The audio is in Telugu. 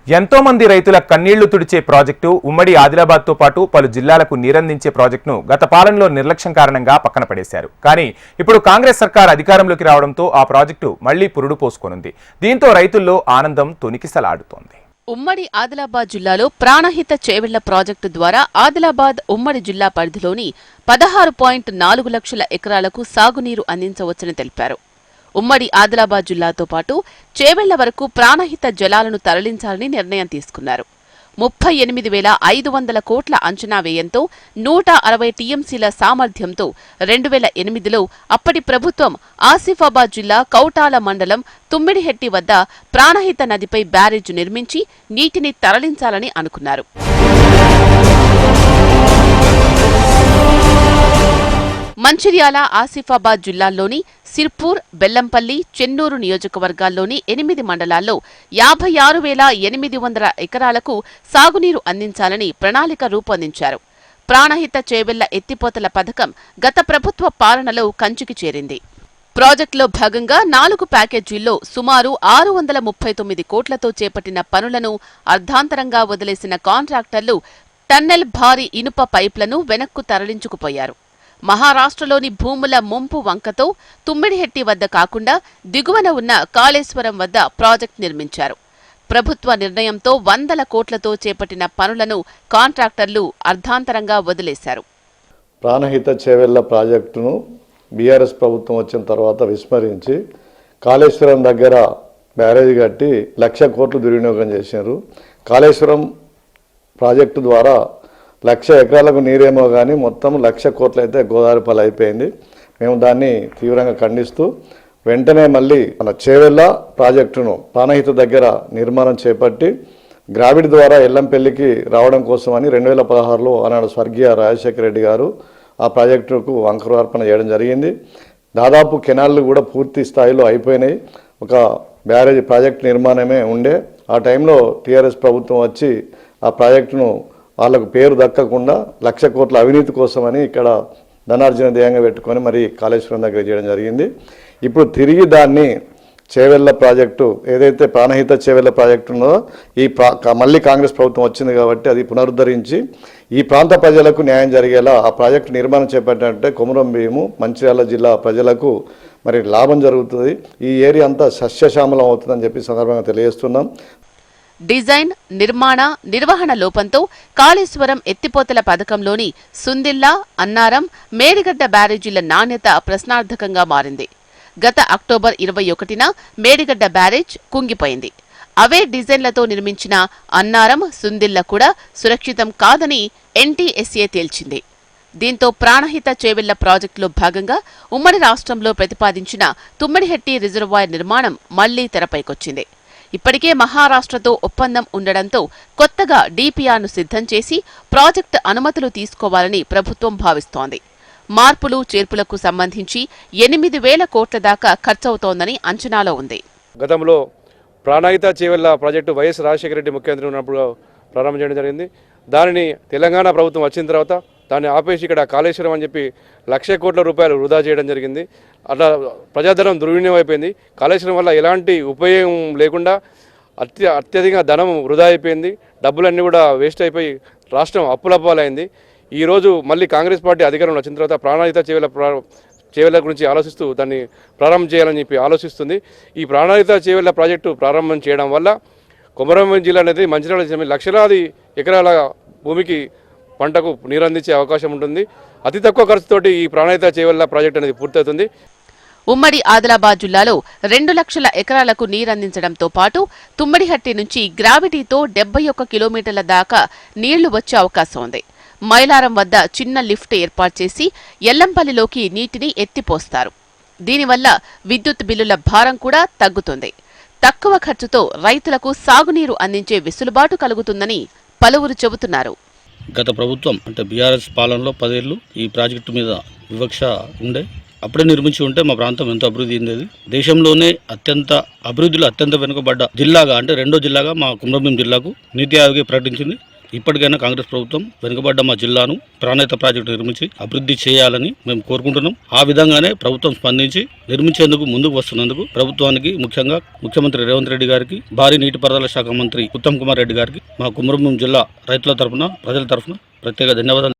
ఎంతో మంది రైతుల కన్నీళ్లు తుడిచే ప్రాజెక్టు ఉమ్మడి ఆదిలాబాద్తో పాటు పలు జిల్లాలకు నీరందించే ప్రాజెక్టును గత పాలనలో నిర్లక్ష్యం కారణంగా పక్కన పడేశారు. కానీ ఇప్పుడు కాంగ్రెస్ సర్కార్ అధికారంలోకి రావడంతో ఆ ప్రాజెక్టు మళ్లీ పురుడు పోసుకొనుంది. దీంతో రైతుల్లో ఆనందం తొణికిసలాడుతోంది. ఉమ్మడి ఆదిలాబాద్ జిల్లాలో ప్రాణహిత చేవెళ్ల ప్రాజెక్టు ద్వారా ఆదిలాబాద్ ఉమ్మడి జిల్లా పరిధిలోని 16.4 లక్షల ఎకరాలకు సాగునీరు అందించవచ్చని తెలిపారు. ఉమ్మడి ఆదిలాబాద్ జిల్లాతో పాటు చేవెళ్ల వరకు ప్రాణహిత జలాలను తరలించాలని నిర్ణయం తీసుకున్నారు. 38,500 కోట్ల అంచనా వ్యయంతో 160 టీఎంసీల సామర్థ్యంతో 2008లో అప్పటి ప్రభుత్వం ఆసిఫాబాద్ జిల్లా కౌటాల మండలం తుమ్మిడిహెట్టి వద్ద ప్రాణహిత నదిపై బ్యారేజ్ నిర్మించి నీటిని తరలించాలని అనుకున్నారు. మంచిర్యాల, ఆసిఫాబాద్ జిల్లాల్లోని సిర్పూర్, బెల్లంపల్లి, చెన్నూరు నియోజకవర్గాల్లోని 8 మండలాల్లో 56,800 ఎకరాలకు సాగునీరు అందించాలని ప్రణాళిక రూపొందించారు. ప్రాణహిత చేవెళ్ల ఎత్తిపోతల పథకం గత ప్రభుత్వ పాలనలో కంచికి చేరింది. ప్రాజెక్టులో భాగంగా 4 ప్యాకేజీల్లో సుమారు 639 కోట్లతో చేపట్టిన పనులను అర్ధాంతరంగా వదిలేసిన కాంట్రాక్టర్లు టన్నెల్ భారీ ఇనుప పైప్లను వెనక్కు తరలించుకుపోయారు. మహారాష్ట్రలోని భూముల ముంపు వంకతో తుమ్మిడిహెట్టి వద్ద కాకుండా దిగువన ఉన్న కాళేశ్వరం వద్ద ప్రాజెక్టు నిర్మించారు. ప్రభుత్వ నిర్ణయంతో 100 కోట్లతో చేపట్టిన పనులను కాంట్రాక్టర్లు అర్ధాంతరంగా వదిలేశారు. ప్రాణహిత చేవెళ్ల ప్రాజెక్టును బీఆర్ఎస్ ప్రభుత్వం వచ్చిన తర్వాత విస్మరించి కాళేశ్వరం దగ్గర బ్యారేజ్ కట్టి 1,00,000 కోట్లు దుర్వినియోగం చేశారు. కాళేశ్వరం ప్రాజెక్టు ద్వారా 1,00,000 ఎకరాలకు నీరేమో కానీ మొత్తం 1,00,000 కోట్లు అయితే గోదావరి పాలు అయిపోయింది. మేము దాన్ని తీవ్రంగా ఖండిస్తూ వెంటనే మళ్ళీ మన చేవెళ్ల ప్రాజెక్టును ప్రాణహిత దగ్గర నిర్మాణం చేపట్టి గ్రావిడ్ ద్వారా ఎల్లంపల్లికి రావడం కోసమని 2016లో ఆనాడు స్వర్గీయ రాజశేఖర రెడ్డి గారు ఆ ప్రాజెక్టుకు అంకురార్పణ చేయడం జరిగింది. దాదాపు కెనాళ్ళు కూడా పూర్తి స్థాయిలో అయిపోయినాయి. ఒక బ్యారేజ్ ప్రాజెక్టు నిర్మాణమే ఉండే. ఆ టైంలో టీఆర్ఎస్ ప్రభుత్వం వచ్చి ఆ ప్రాజెక్టును వాళ్ళకు పేరు దక్కకుండా 1,00,000 కోట్ల అవినీతి కోసమని ఇక్కడ ధనార్జన ధ్యేయంగా పెట్టుకొని మరి కాళేశ్వరం దగ్గర చేయడం జరిగింది. ఇప్పుడు తిరిగి దాన్ని చేవెళ్ల ప్రాజెక్టు ఏదైతే ప్రాణహిత చేవెళ్ల ప్రాజెక్టు ఉన్నదో మళ్ళీ కాంగ్రెస్ ప్రభుత్వం వచ్చింది కాబట్టి అది పునరుద్ధరించి ఈ ప్రాంత ప్రజలకు న్యాయం జరిగేలా ఆ ప్రాజెక్టు నిర్మాణం చేపట్టినట్టే కొమురం భీము మంచిర్యాల జిల్లా ప్రజలకు మరి లాభం జరుగుతుంది. ఈ ఏరియా అంతా సస్యశ్యామలం అవుతుందని చెప్పి సందర్భంగా తెలియజేస్తున్నాం. డిజైన్, నిర్వహణ లోపంతో కాళేశ్వరం ఎత్తిపోతల పథకంలోని సుందిల్లా, అన్నారం, మేడిగడ్డ బ్యారేజీల నాణ్యత ప్రశ్నార్థకంగా మారింది. గత అక్టోబర్ 21న మేడిగడ్డ బ్యారేజ్ కుంగిపోయింది. అవే డిజైన్లతో నిర్మించిన అన్నారం, సుందిల్ల కూడా సురక్షితం కాదని ఎన్టీఎస్ఏ తేల్చింది. దీంతో ప్రాణహిత చేవెళ్ల ప్రాజెక్టులో భాగంగా ఉమ్మడి రాష్ట్రంలో ప్రతిపాదించిన తుమ్మిడిహెట్టి రిజర్వాయర్ నిర్మాణం మళ్లీ తెరపైకొచ్చింది. ఇప్పటికే మహారాష్ట్రతో ఒప్పందం ఉండడంతో కొత్తగా డీపీఆర్ను సిద్ధం చేసి ప్రాజెక్టు అనుమతులు తీసుకోవాలని ప్రభుత్వం భావిస్తోంది. మార్పులు చేర్పులకు సంబంధించి 8,000 కోట్ల దాకా ఖర్చవుతోందని అంచనాలో ఉంది. గతంలో ప్రాణహిత చేవెళ్ల ప్రాజెక్టు వైఎస్ రాజశేఖర రెడ్డి ముఖ్యమంత్రి ఉన్నప్పుడు ప్రారంభం చేయడం జరిగింది. దానిని తెలంగాణ ప్రభుత్వం వచ్చిన తర్వాత దాన్ని ఆపేసి ఇక్కడ కాళేశ్వరం అని చెప్పి 1,00,000 కోట్ల రూపాయలు వృధా చేయడం జరిగింది. అట్లా ప్రజాధనం దుర్వినియోగం అయిపోయింది. కాళేశ్వరం వల్ల ఎలాంటి ఉపయోగం లేకుండా అత్యధిక ధనం వృధా అయిపోయింది. డబ్బులన్నీ కూడా వేస్ట్ అయిపోయి రాష్ట్రం అప్పులపాలైంది. ఈరోజు మళ్ళీ కాంగ్రెస్ పార్టీ అధికారంలో వచ్చిన తర్వాత ప్రాణహిత చేవెళ్ల గురించి ఆలోచిస్తూ దాన్ని ప్రారంభం చేయాలని చెప్పి ఆలోచిస్తుంది. ఈ ప్రాణహిత చేవెళ్ల ప్రాజెక్టు ప్రారంభం చేయడం వల్ల కొమరంభీం జిల్లా అనేది మంచిర్యాల లక్షలాది ఎకరాల భూమికి పంటకు నీరు అందించే అవకాశం ఉంటుంది. అతి తక్కువ ఖర్చుతోటి ఈ ప్రాణహిత చేవెళ్ల ప్రాజెక్టు అనేది పూర్తవుతుంది. ఉమ్మడి ఆదిలాబాద్ జిల్లాలో 2 లక్షల ఎకరాలకు నీరందించడంతో పాటు తుమ్మిడిహట్టి నుంచి గ్రావిటీతో 71 కిలోమీటర్ల దాకా నీళ్లు వచ్చే అవకాశం ఉంది. మైలారం వద్ద చిన్న లిఫ్ట్ ఏర్పాటు చేసి ఎల్లంపల్లిలోకి నీటిని ఎత్తిపోస్తారు. దీనివల్ల విద్యుత్ బిల్లుల భారం కూడా తగ్గుతుంది. తక్కువ ఖర్చుతో రైతులకు సాగునీరు అందించే వెసులుబాటు కలుగుతుందని పలువురు చెబుతున్నారు. గత ప్రభుత్వం అంటే బీఆర్ఎస్ పాలనలో 10 ఏళ్ళు ఈ ప్రాజెక్టు మీద వివక్ష ఉండే. అప్పుడే నిర్మించి ఉంటే మా ప్రాంతం ఎంతో అభివృద్ధి చెందేది. దేశంలోనే అభివృద్ధిలో అత్యంత వెనుకబడ్డ జిల్లాగా అంటే 2వ జిల్లాగా మా కొమరంభీం జిల్లాకు నీతి ఆయోగ్ ప్రకటించింది. ఇప్పటికైనా కాంగ్రెస్ ప్రభుత్వం వెనుకబడ్డ మా జిల్లాను ప్రాణహిత ప్రాజెక్టు నిర్మించి అభివృద్ధి చేయాలని మేము కోరుకుంటున్నాం. ఆ విధంగానే ప్రభుత్వం స్పందించి నిర్మించేందుకు ముందుకు వస్తున్నందుకు ప్రభుత్వానికి, ముఖ్యంగా ముఖ్యమంత్రి రేవంత్ రెడ్డి గారికి, భారీ నీటిపారుదల శాఖ మంత్రి ఉత్తమ్ కుమార్ రెడ్డి గారికి, మా కుమరంభీం జిల్లా రైతుల తరఫున, ప్రజల తరఫున ప్రత్యేక ధన్యవాదాలు.